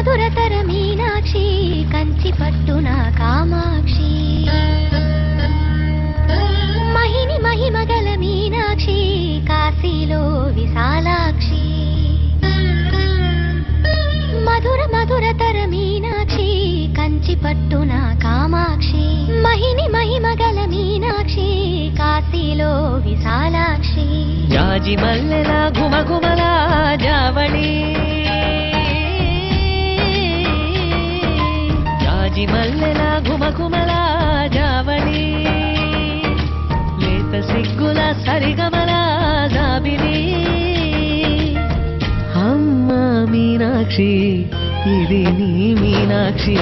మధురతర మీనాక్షి కంచి పట్టున కామాక్షి మహిని మహిమగల మీనాక్షి కాశీలో విశాలాక్షి మధుర మధురతర మీనాక్షి కంచి పట్టున కామాక్షి మహిని మహిమగల మీనాక్షి కాశీలో విశాలాక్షి జాజి మల్లెల ఘుమఘుమల జావళి జాజి మల్లెల ఘుమఘుమల జావళి లేత సిగ్గుల సరిగమల జాబిలి అమ్మ మీనాక్షి ఇది నీ మీనాక్షి